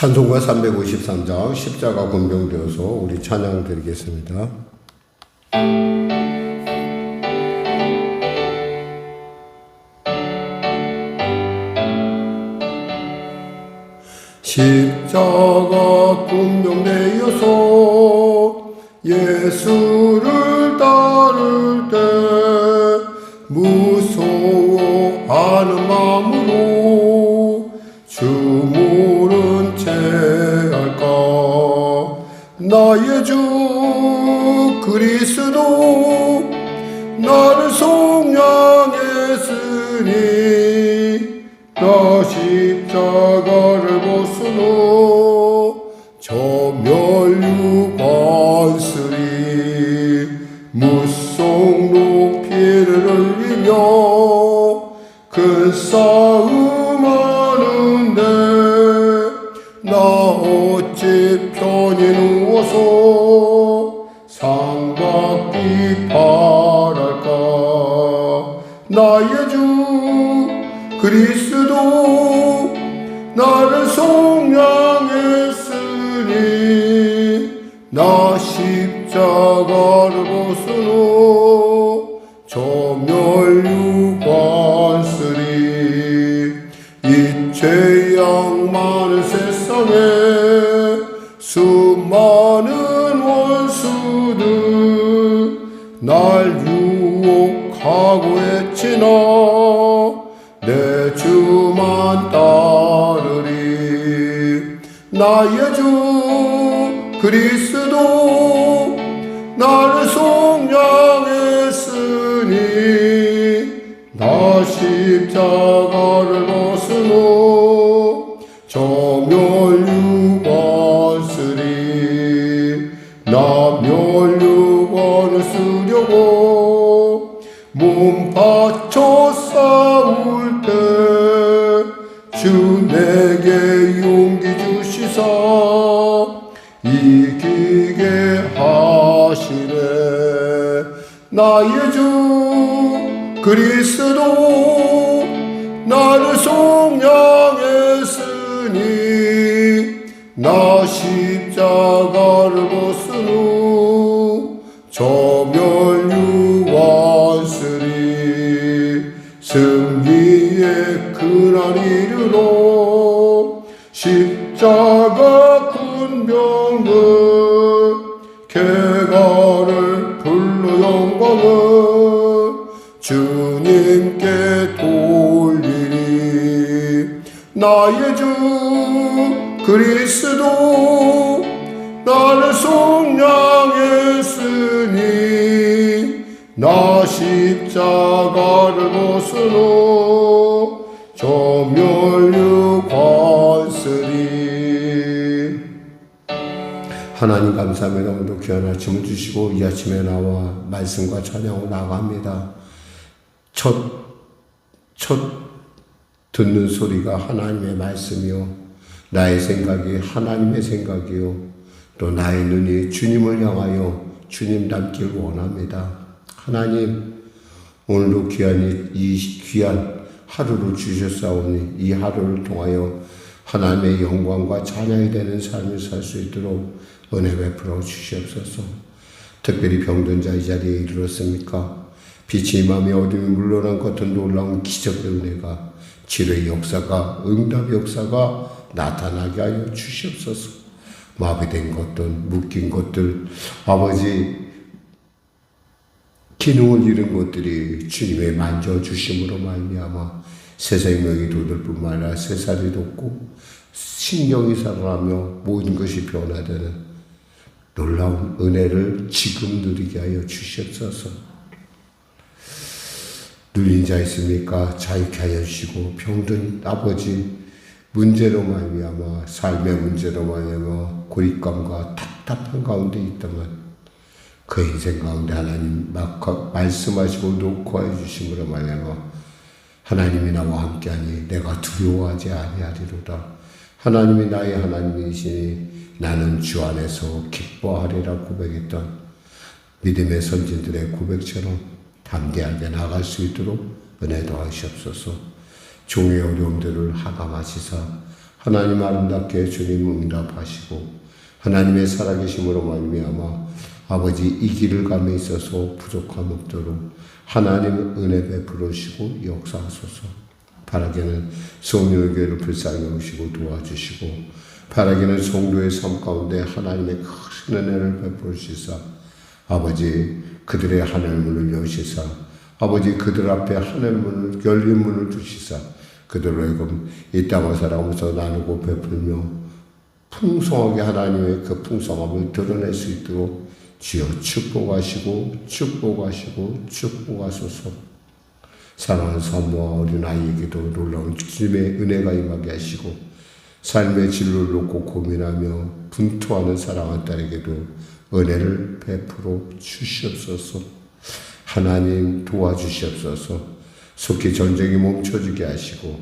찬송가 353장 십자가 권병되어서 우리 찬양 드리겠습니다. 십자가 권병되어서 예수를 따를 때 무서워하는 마음으로 주 모른 채 할까. 나의 주 그리스도 나를 속량했으니 나 십자가를 벗으노 저 멸류관쓰리 무속 높이를 흘리며 큰 싸움 하는데 나 어찌 편히 누워서 상 받기 바랄까. 나의 주 그리스도 나를 속량했으니 나 십자가를 벗으노 저 멸류관쓰리. 이제 양만한 세상에 수많은 원수들 날 유혹하고 했지나 내 주만 따르리. 나의 주 그리스도 나를 속량했으니 나 십자가를 벗으노 저 멸류관쓰리. 나 멸류관을 쓰려고 몸 바쳐 싸울 때 주 내게 용기 주시사 이기게 하시네. 나의 주 그리스도 나를 속량했으니 나 십자가를 벗으노 저 멸류관쓰리. 승리의 그날 이르러 십자가 군병을 개가를 불러 영광을 주님께 돌리리. 나의 주 그리스도 나를 속량했으니 나 십자가를 벗으노 저 멸류관쓰리. 하나님 감사합니다. 오늘도 귀한 아침을 주시고 이 아침에 나와 말씀과 찬양으로 나갑니다. 첫 듣는 소리가 하나님의 말씀이요 나의 생각이 하나님의 생각이요 또 나의 눈이 주님을 향하여 주님 닮길 원합니다. 하나님 오늘도 이 귀한 하루를 주셨사오니 이 하루를 통하여 하나님의 영광과 찬양이 되는 삶을 살 수 있도록 은혜 베풀어 주시옵소서. 특별히 병든 자 이 자리에 이르렀습니까? 빛이 임하며 어둠이 물러난 같은 놀라운 기적의 은혜가 치료의 역사가 응답의 역사가 나타나게 하여 주시옵소서. 마비된 것들 묶인 것들 아버지 기능을 잃은 것들이 주님의 만져주심으로 말미암아 새 생명이 돋을 뿐만 아니라 새살이 돋고 신경이 살아나며 모든 것이 변화되는 놀라운 은혜를 지금 누리게 하여 주시옵소서. 눌린 자 있습니까? 자유케 하여 주시고 병든 아버지 문제로 말미암아 삶의 문제로 말미암아 고립감과 답답한 가운데 있다만 그 인생 가운데 하나님 말씀하시고 녹화해 주심으로 말미암아 하나님이 나와 함께하니 내가 두려워하지 아니하리로다. 하나님이 나의 하나님이시니 나는 주 안에서 기뻐하리라 고백했던 믿음의 선진들의 고백처럼 담대하게 나갈 수 있도록 은혜 더하시옵소서. 종의 어려움들을 하감하시사 하나님 아름답게 주님 응답하시고 하나님의 살아계심으로 말미암아 아버지 이 길을 감에 있어서 부족함 없도록 하나님 은혜 베풀으시고 역사하소서. 바라기는 성령교회를 불쌍히 여기시고 도와주시고 바라기는 성도의 삶 가운데 하나님의 큰 은혜를 베풀으시사 아버지 그들의 하늘문을 여시사 아버지 그들 앞에 하늘문을 열린 문을 두시사 그들로 하여금 이 땅을 살아가면서 나누고 베풀며 풍성하게 하나님의 그 풍성함을 드러낼 수 있도록 주여 축복하시고 축복하시고 축복하소서. 사랑하는 사모와 어린아이에게도 놀라운 주님의 은혜가 임하게 하시고 삶의 진로를 놓고 고민하며 분투하는 사랑하는 딸에게도 은혜를 베풀어 주시옵소서. 하나님 도와주시옵소서. 속히 전쟁이 멈춰지게 하시고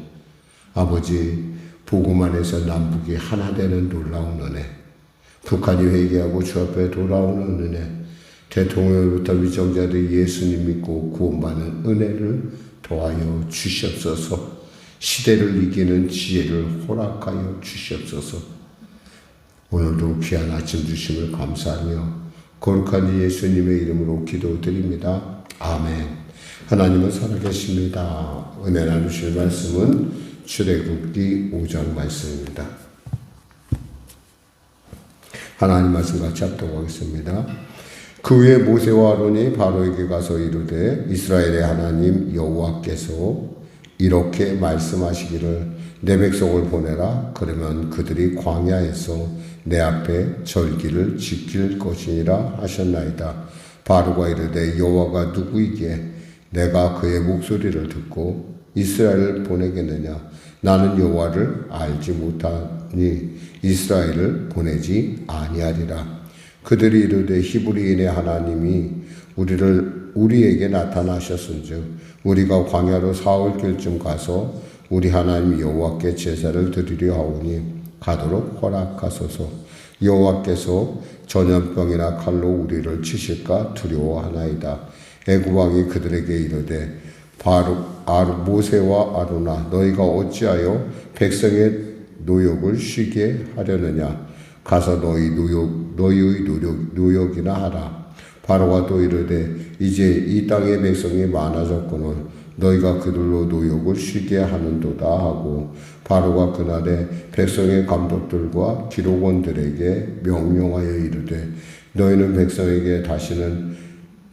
아버지 복음 안에서 남북이 하나 되는 놀라운 은혜, 북한이 회개하고 주 앞에 돌아오는 은혜, 대통령부터 위정자들이 예수님 믿고 구원받는 은혜를 더하여 주시옵소서. 시대를 이기는 지혜를 허락하여 주시옵소서. 오늘도 귀한 아침 주심을 감사하며 거룩한 예수님의 이름으로 기도드립니다. 아멘. 하나님은 살아계십니다. 은혜 나누실 말씀은 출애굽기 5장 말씀입니다. 하나님 말씀 같이 합독하겠습니다. 그 후에 모세와 아론이 바로에게 가서 이르되 이스라엘의 하나님 여호와께서 이렇게 말씀하시기를 내 백성을 보내라. 그러면 그들이 광야에서 내 앞에 절기를 지킬 것이니라 하셨나이다. 바로가 이르되 여호와가 누구이기에 내가 그의 목소리를 듣고 이스라엘을 보내겠느냐. 나는 여호와를 알지 못하니 이스라엘을 보내지 아니하리라. 그들이 이르되 히브리인의 하나님이 우리에게 나타나셨은즉 우리가 광야로 사흘길쯤 가서 우리 하나님 여호와께 제사를 드리려 하오니 가도록 허락하소서. 여호와께서 전염병이나 칼로 우리를 치실까 두려워하나이다. 애굽 왕이 그들에게 이르되 모세와 아론아 너희가 어찌하여 백성의 노역을 쉬게 하려느냐. 가서 너희의 노역이나 하라. 바로가 또 이르되 이제 이 땅의 백성이 많아졌거늘 너희가 그들로 노역을 쉬게 하는도다 하고 바로가 그날에 백성의 감독들과 기록원들에게 명령하여 이르되 너희는 백성에게 다시는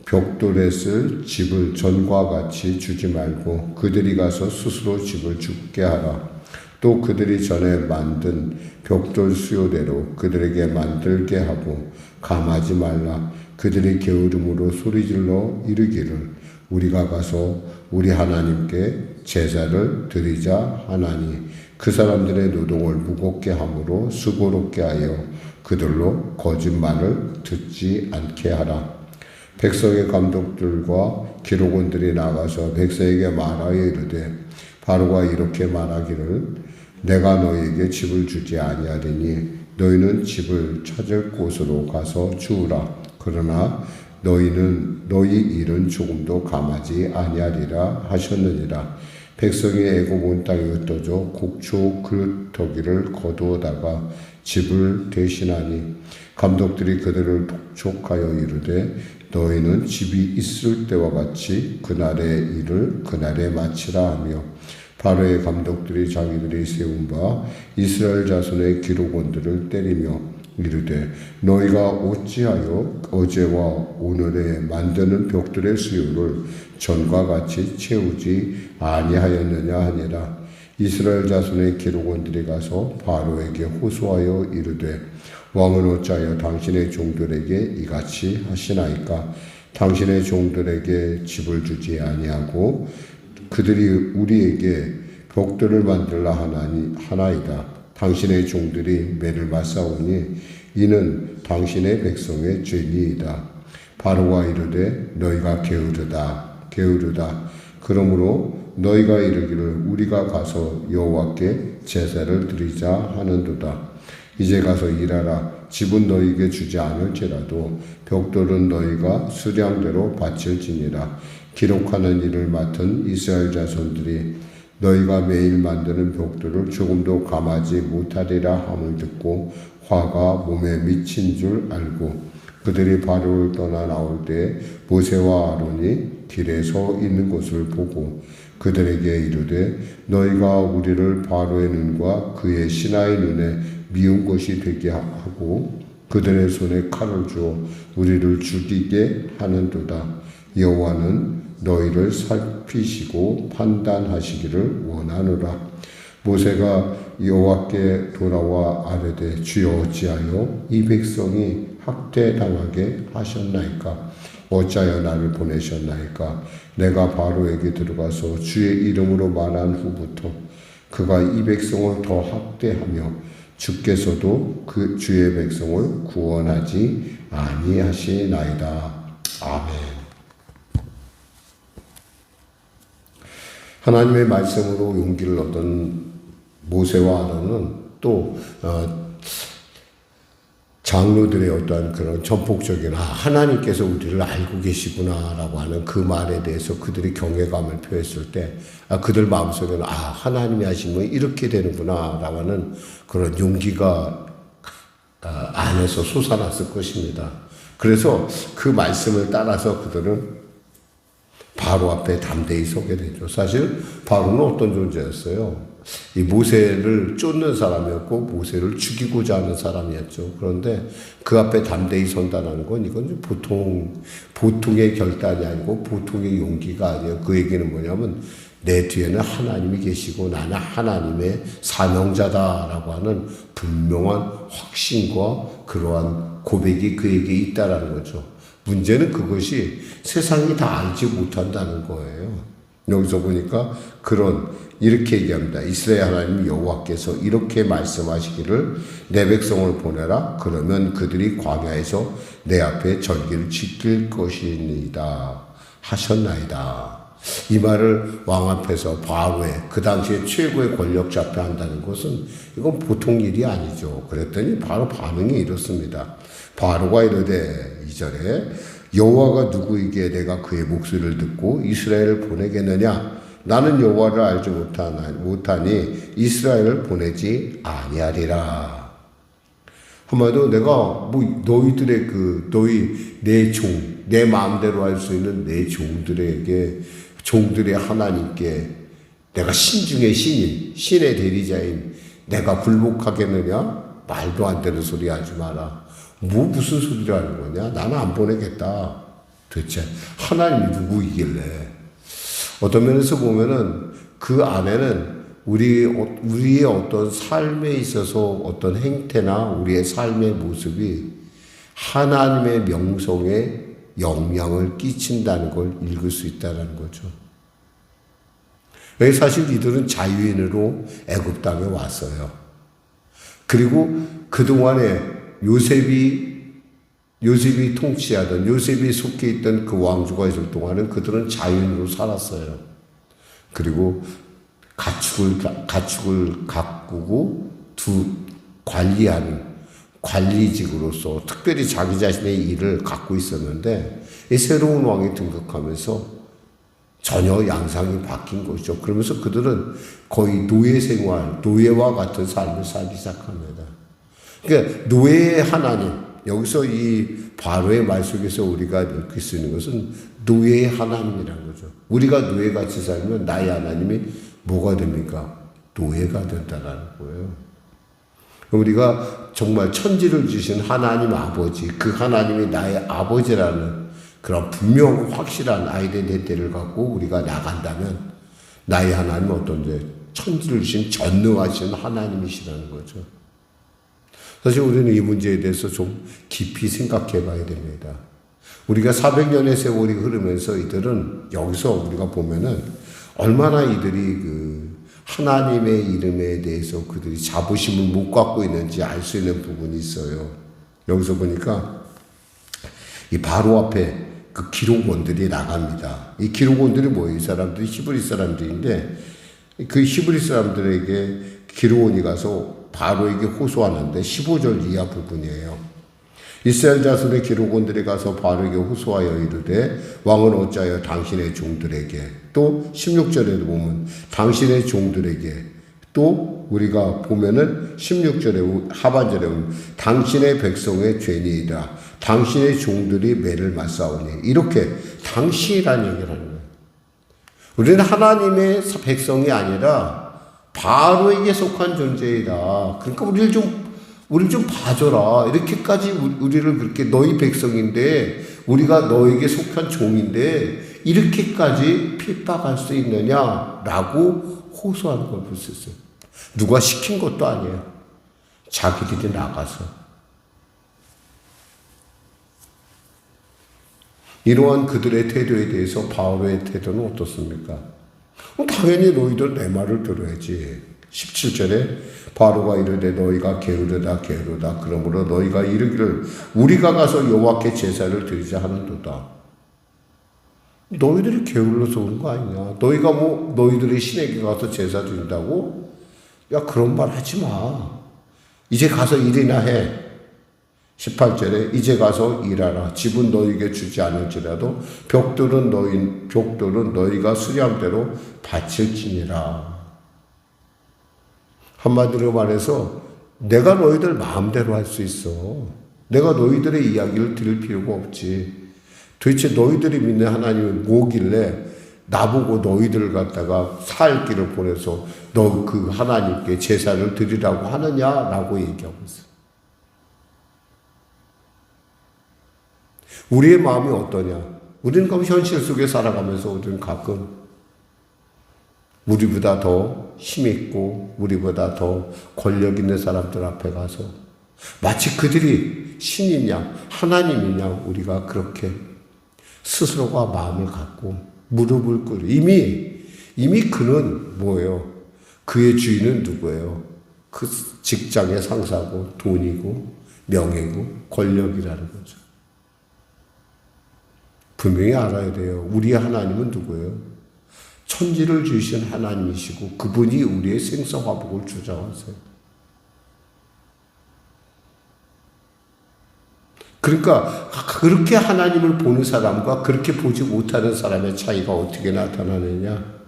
벽돌에 쓸 집을 전과 같이 주지 말고 그들이 가서 스스로 집을 짓게 하라. 또 그들이 전에 만든 벽돌 수요대로 그들에게 만들게 하고 감하지 말라. 그들이 게으름으로 소리질러 이르기를 우리가 가서 우리 하나님께 제사를 드리자 하나니 그 사람들의 노동을 무겁게 함으로 수고롭게 하여 그들로 거짓말을 듣지 않게 하라. 백성의 감독들과 기록원들이 나가서 백성에게 말하여 이르되 바로가 이렇게 말하기를 내가 너희에게 집을 주지 아니하리니 너희는 집을 찾을 곳으로 가서 주우라. 그러나 너희 일은 조금도 감하지 아니하리라 하셨느니라. 백성이 애굽 온 땅에 흩어져 곡초 그릇터기를 거두어다가 집을 대신하니 감독들이 그들을 독촉하여 이르되 너희는 집이 있을 때와 같이 그날의 일을 그날에 마치라 하며 바로의 감독들이 자기들이 세운 바 이스라엘 자손의 기록원들을 때리며 이르되 너희가 어찌하여 어제와 오늘에 만드는 벽돌의 수요를 전과 같이 채우지 아니하였느냐 하니라. 이스라엘 자손의 기록원들이 가서 바로에게 호소하여 이르되 왕은 어찌하여 당신의 종들에게 이같이 하시나이까. 당신의 종들에게 집을 주지 아니하고 그들이 우리에게 벽돌을 만들라 하나이다. 당신의 종들이 매를 맞사오니 이는 당신의 백성의 죄니이다. 바로가 이르되 너희가 게으르다. 그러므로 너희가 이르기를 우리가 가서 여호와께 제사를 드리자 하는도다. 이제 가서 일하라. 집은 너희에게 주지 않을지라도 벽돌은 너희가 수량대로 바칠지니라. 기록하는 일을 맡은 이스라엘 자손들이 너희가 매일 만드는 벽돌을 조금도 감하지 못하리라 함을 듣고 화가 몸에 미친 줄 알고 그들이 바로를 떠나 나올 때 모세와 아론이 길에 서 있는 것을 보고 그들에게 이르되 너희가 우리를 바로의 눈과 그의 신하의 눈에 미운 것이 되게 하고 그들의 손에 칼을 주어 우리를 죽이게 하는도다. 여호와는 너희를 살피시고 판단하시기를 원하노라. 모세가 여호와께 돌아와 아뢰되 주여 어찌하여 이 백성이 학대당하게 하셨나이까? 어찌하여 나를 보내셨나이까? 내가 바로에게 들어가서 주의 이름으로 말한 후부터 그가 이 백성을 더 학대하며 주께서도 그 주의 백성을 구원하지 아니하시나이다. 아멘. 하나님의 말씀으로 용기를 얻은 모세와 아론은 또 장로들의 어떠한 그런 전폭적인 하나님께서 우리를 알고 계시구나라고 하는 그 말에 대해서 그들이 경외감을 표했을 때 그들 마음속에는 하나님이 하신 건 이렇게 되는구나라고 하는 그런 용기가 안에서 솟아났을 것입니다. 그래서 그 말씀을 따라서 그들은 바로 앞에 담대히 서게 되죠. 사실 바로는 어떤 존재였어요? 이 모세를 쫓는 사람이었고 모세를 죽이고자 하는 사람이었죠. 그런데 그 앞에 담대히 선다는 건 이건 보통의 결단이 아니고 보통의 용기가 아니에요. 그 얘기는 뭐냐면 내 뒤에는 하나님이 계시고 나는 하나님의 사명자다라고 하는 분명한 확신과 그러한 고백이 그에게 있다라는 거죠. 문제는 그것이 세상이 다 알지 못한다는 거예요. 여기서 보니까 이렇게 얘기합니다. 이스라엘 하나님 여호와께서 이렇게 말씀하시기를 내 백성을 보내라. 그러면 그들이 광야에서 내 앞에 절기를 지킬 것이니이다 하셨나이다. 이 말을 왕 앞에서 바로의 그 당시에 최고의 권력자 앞에 한다는 것은 이건 보통 일이 아니죠. 그랬더니 바로 반응이 이렇습니다. 바로가 이르되 2절에 여호와가 누구이기에 내가 그의 목소리를 듣고 이스라엘을 보내겠느냐? 나는 여호와를 알지 못하니 이스라엘을 보내지 아니하리라. 한마디로 내가 너희들의 내 마음대로 할 수 있는 내 종들의 하나님께 내가 신중의 신의 대리자인 내가 굴복하겠느냐? 말도 안 되는 소리 하지 마라. 무슨 소리를 하는 거냐? 나는 안 보내겠다. 도대체 하나님이 누구이길래? 어떤 면에서 보면은 그 안에는 우리의 어떤 삶에 있어서 어떤 행태나 우리의 삶의 모습이 하나님의 명성에 영향을 끼친다는 걸 읽을 수 있다는 거죠. 사실 이들은 자유인으로 애굽 땅에 왔어요. 그리고 그동안에 요셉이 통치하던 요셉이 속해 있던 그 왕조가 있을 동안은 그들은 자유인으로 살았어요. 그리고 가축을 가꾸고 관리하는 관리직으로서 특별히 자기 자신의 일을 갖고 있었는데 이 새로운 왕이 등극하면서 전혀 양상이 바뀐 것이죠. 그러면서 그들은 거의 노예와 같은 삶을 살기 시작합니다. 그러니까 노예의 하나님, 여기서 이 바로의 말 속에서 우리가 느낄 수 있는 것은 노예의 하나님이라는 거죠. 우리가 노예같이 살면 나의 하나님이 뭐가 됩니까? 노예가 된다는 거예요. 우리가 정말 천지를 주신 하나님 아버지, 그 하나님이 나의 아버지라는 그런 분명하고 확실한 아이덴티티를 갖고 우리가 나간다면 나의 하나님은 어떤데? 천지를 주신 전능하신 하나님이시라는 거죠. 사실 우리는 이 문제에 대해서 좀 깊이 생각해 봐야 됩니다. 우리가 400년의 세월이 흐르면서 이들은 여기서 우리가 보면은 얼마나 이들이 하나님의 이름에 대해서 그들이 자부심을 못 갖고 있는지 알 수 있는 부분이 있어요. 여기서 보니까 이 바로 앞에 그 기록원들이 나갑니다. 이 기록원들이 뭐예요? 이 사람들이 히브리 사람들인데 그 히브리 사람들에게 기록원이 가서 바로에게 호소하는데 15절 이하 부분이에요. 이스라엘 자손의 기록원들에 가서 바로에게 호소하여 이르되 왕은 어찌하여 당신의 종들에게, 또 16절에도 보면 당신의 종들에게, 또 우리가 보면은 16절에 하반절에 보면 당신의 백성의 죄니이다. 당신의 종들이 매를 맞사오니, 이렇게 당신이라는 얘기를 하는 거예요. 우리는 하나님의 백성이 아니라 바로에게 속한 존재이다. 그러니까 우리를 좀 봐줘라. 이렇게까지 우리를 그렇게 너희 백성인데, 우리가 너에게 속한 종인데, 이렇게까지 핍박할 수 있느냐라고 호소하는 걸 볼 수 있어요. 누가 시킨 것도 아니에요. 자기들이 나가서. 이러한 그들의 태도에 대해서 바울의 태도는 어떻습니까? 당연히 너희들 내 말을 들어야지. 17절에 바로가 이르되 너희가 게으르다 게으르다 그러므로 너희가 이르기를 우리가 가서 여호와께 제사를 드리자 하는도다. 너희들이 게을러서 오는 거 아니냐. 너희가 너희들의 신에게 가서 제사 드린다고? 야, 그런 말 하지 마. 이제 가서 일이나 해. 18절에 이제 가서 일하라. 집은 너희에게 주지 않을지라도 벽돌은 너희가 수량대로 바칠지니라. 한마디로 말해서 내가 너희들 마음대로 할 수 있어. 내가 너희들의 이야기를 들을 필요가 없지. 도대체 너희들이 믿는 하나님은 뭐길래 나보고 너희들을 갖다가 살 길을 보내서 너 그 하나님께 제사를 드리라고 하느냐라고 얘기하고 있어. 우리의 마음이 어떠냐? 우리는 그럼 현실 속에 살아가면서 우리는 가끔 우리보다 더 힘있고 우리보다 더 권력 있는 사람들 앞에 가서 마치 그들이 신이냐 하나님이냐 우리가 그렇게 스스로가 마음을 갖고 무릎을 꿇고 이미 그는 뭐예요? 그의 주인은 누구예요? 그 직장의 상사고 돈이고 명예고 권력이라는 거죠. 분명히 알아야 돼요. 우리의 하나님은 누구예요? 천지를 주신 하나님이시고 그분이 우리의 생사화복을 주장하세요. 그러니까 그렇게 하나님을 보는 사람과 그렇게 보지 못하는 사람의 차이가 어떻게 나타나느냐?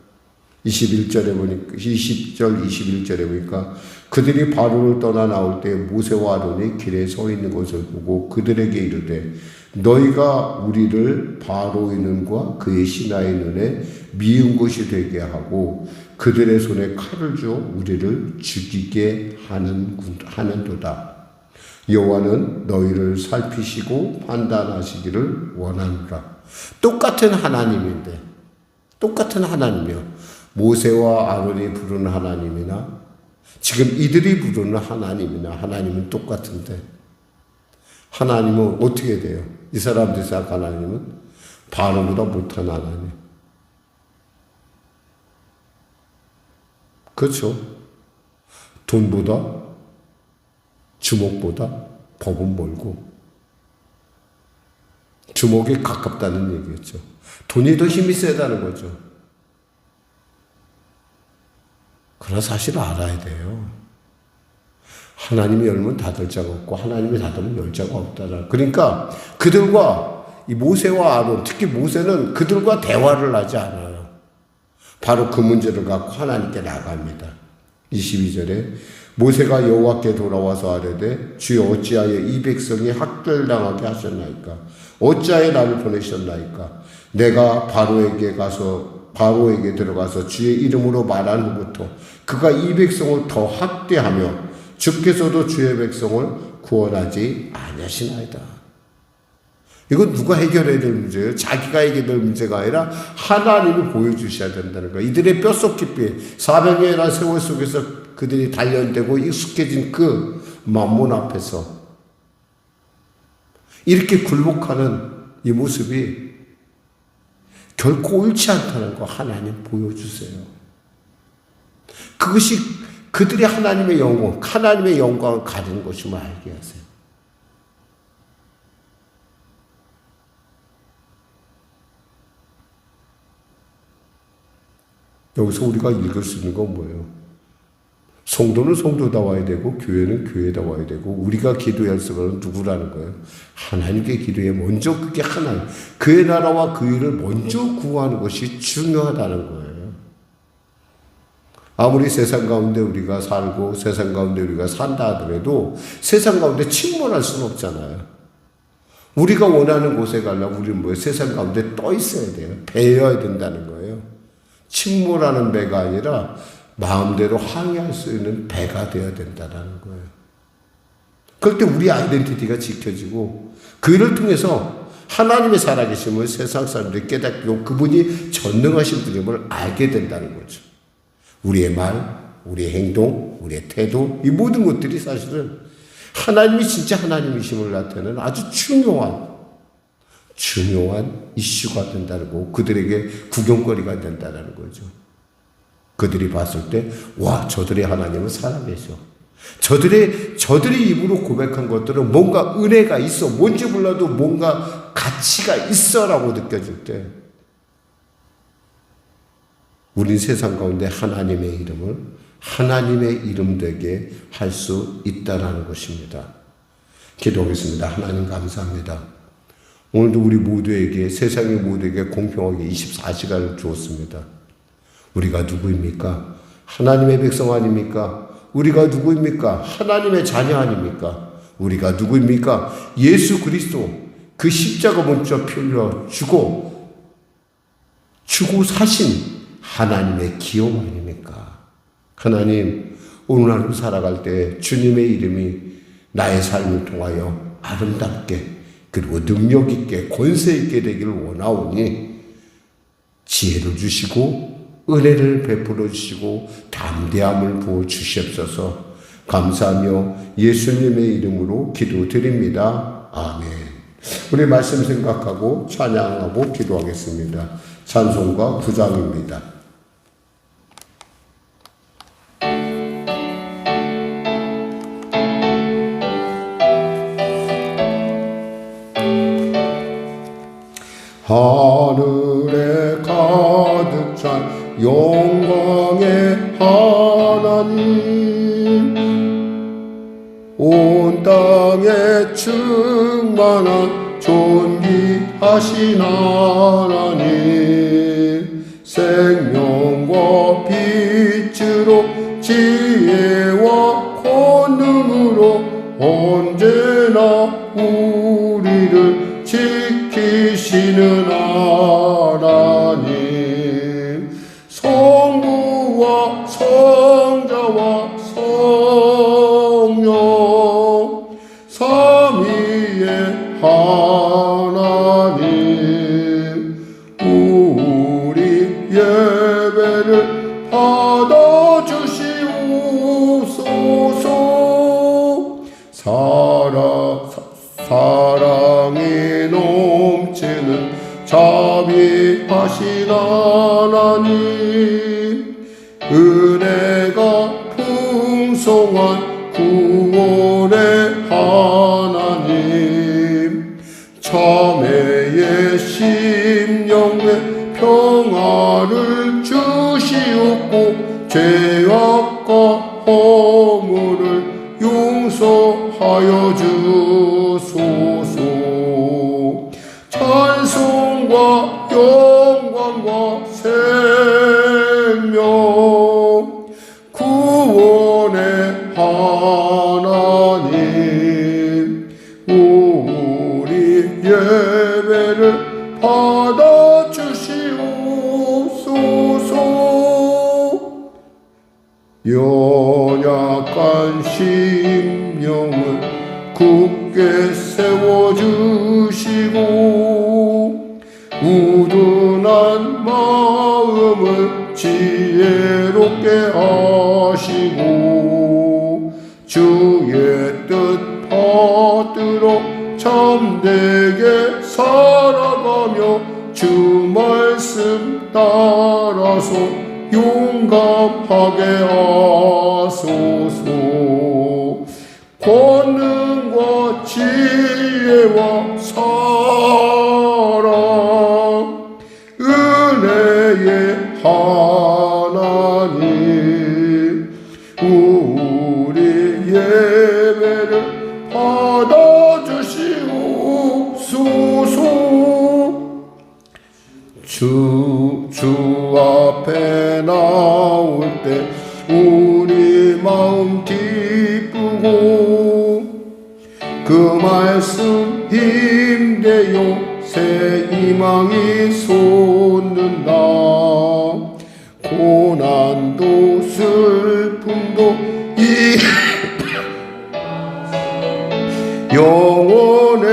21절에 보니까 20절 21절에 보니까 그들이 바로를 떠나 나올 때 모세와 아론이 길에 서 있는 것을 보고 그들에게 이르되 너희가 우리를 바로의 눈과 그의 신하의 눈에 미운 것이 되게 하고 그들의 손에 칼을 줘 우리를 죽이게 하는도다. 여호와는 너희를 살피시고 판단하시기를 원하노라. 똑같은 하나님인데, 똑같은 하나님이요. 모세와 아론이 부르는 하나님이나 지금 이들이 부르는 하나님이나 하나님은 똑같은데 하나님은 어떻게 돼요? 이 사람들이 생각하는 하나님은 바로보다 못한 하나님. 그렇죠. 돈보다 주먹보다 법은 멀고 주먹에 가깝다는 얘기였죠. 돈이 더 힘이 세다는 거죠. 그러나 사실을 알아야 돼요. 하나님이 열면 닫을 자가 없고 하나님이 닫으면 열 자가 없다. 그러니까 그들과 이 모세와 아론, 특히 모세는 그들과 대화를 하지 않아요. 바로 그 문제를 갖고 하나님께 나갑니다. 22절에 모세가 여호와께 돌아와서 아뢰되 주여 어찌하여 이 백성이 학살당하게 하셨나이까? 어찌하여 나를 보내셨나이까? 내가 바로에게 들어가서 주의 이름으로 말한 후부터 그가 이 백성을 더 학대하며 주께서도 주의 백성을 구원하지 아니하시나이다. 이건 누가 해결해야 될 문제예요? 자기가 해결될 문제가 아니라 하나님이 보여주셔야 된다는 거예요. 이들의 뼛속 깊이 400년이라는 세월 속에서 그들이 단련되고 익숙해진 그 만몬 앞에서 이렇게 굴복하는 이 모습이 결코 옳지 않다는 거 하나님 보여주세요. 그것이 그들이 하나님의 영광을 가진 것임을 알게 하세요. 여기서 우리가 읽을 수 있는 건 뭐예요? 성도는 성도다워야 되고 교회는 교회다워야 되고 우리가 기도할 사람은 누구라는 거예요? 하나님께 기도해. 먼저 그게 하나님, 그의 나라와 그 일을 먼저 구하는 것이 중요하다는 거예요. 아무리 세상 가운데 우리가 살고 세상 가운데 우리가 산다 하더라도 세상 가운데 침몰할 수는 없잖아요. 우리가 원하는 곳에 가려면 우리는 뭐예요? 세상 가운데 떠 있어야 돼요. 배여야 된다는 거예요. 침몰하는 배가 아니라 마음대로 항해할 수 있는 배가 되어야 된다는 거예요. 그럴 때 우리 아이덴티티가 지켜지고 그 일을 통해서 하나님의 살아계심을 세상 사람들이 깨닫고 그분이 전능하신 분임을 알게 된다는 거죠. 우리의 말, 우리의 행동, 우리의 태도, 이 모든 것들이 사실은 하나님이 진짜 하나님이심을 나타내는 아주 중요한 이슈가 된다는 거고 그들에게 구경거리가 된다는 거죠. 그들이 봤을 때, 와, 저들의 하나님은 살아계셔. 저들의 입으로 고백한 것들은 뭔가 은혜가 있어. 뭔지 몰라도 뭔가 가치가 있어라고 느껴질 때, 우린 세상 가운데 하나님의 이름을 하나님의 이름 되게 할 수 있다는 것입니다. 기도하겠습니다. 하나님 감사합니다. 오늘도 우리 모두에게, 세상의 모두에게 공평하게 24시간을 주었습니다. 우리가 누구입니까? 하나님의 백성 아닙니까? 우리가 누구입니까? 하나님의 자녀 아닙니까? 우리가 누구입니까? 예수 그리스도 그 십자가 먼저 피 흘려 주고 사신 하나님의 기업 아닙니까? 하나님, 오늘 하루 살아갈 때 주님의 이름이 나의 삶을 통하여 아름답게 그리고 능력 있게 권세 있게 되기를 원하오니 지혜를 주시고 은혜를 베풀어 주시고 담대함을 부어 주시옵소서. 감사하며 예수님의 이름으로 기도드립니다. 아멘. 우리 말씀 생각하고 찬양하고 기도하겠습니다. 찬송가 9장입니다. 하늘에 가득 찬 영광의 하나님, 온 땅에 충만한 존귀하신 하나님, 생명과 빛으로 지혜와 권능으로 언제나 우리를 지키시는 하나님, 성부와 성자와 성령 삼위의 하나님, 우리 예배를 받아주시옵소서. 사랑이 넘치는 자비하신 하나님, 은혜가 풍성한 구원의 하나님, 참회의 심령에 평화를 주시옵고 죄악과 허물을 용서하여 주소서. 찬송과 영광과 생명 구원의 하나님, 우리 예배를 받아주시옵소서. 연약한 심령을 굳게 세워주시고 우둔한 마음을 지혜롭게 하시고 주의 뜻 받들어 참되게 살아가며 주 말씀 따라서 용감하게 하소서. 권능과 지혜와 사랑 은혜의 하나님, 예배를 받아주시옵소서. 주 앞에 나올 때 우리 마음 기쁘고 그 말씀 힘내요 새 희망이 솟는다. 고난도 슬픔도 이 영원의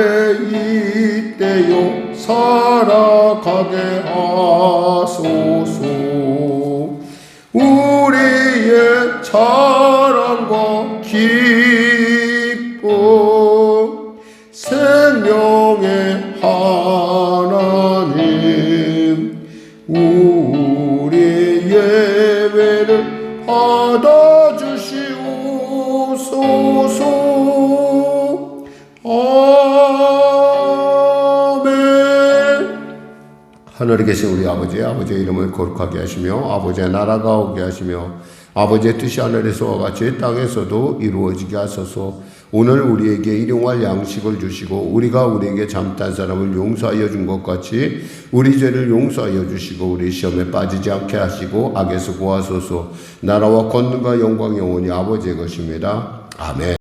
이때요 살아가게 하소서. 우리의 자랑과 기쁨 생명의 하나님 우리 예배를 받아주시옵소서. 하늘에 계신 우리 아버지의 이름을 거룩하게 하시며 아버지의 나라가 오게 하시며 아버지의 뜻이 하늘에서와 같이 땅에서도 이루어지게 하소서. 오늘 우리에게 일용할 양식을 주시고 우리가 우리에게 잘못한 사람을 용서하여 준 것 같이 우리 죄를 용서하여 주시고 우리 시험에 빠지지 않게 하시고 악에서 구하소서. 나라와 권능과 영광이 영원히 아버지의 것입니다. 아멘.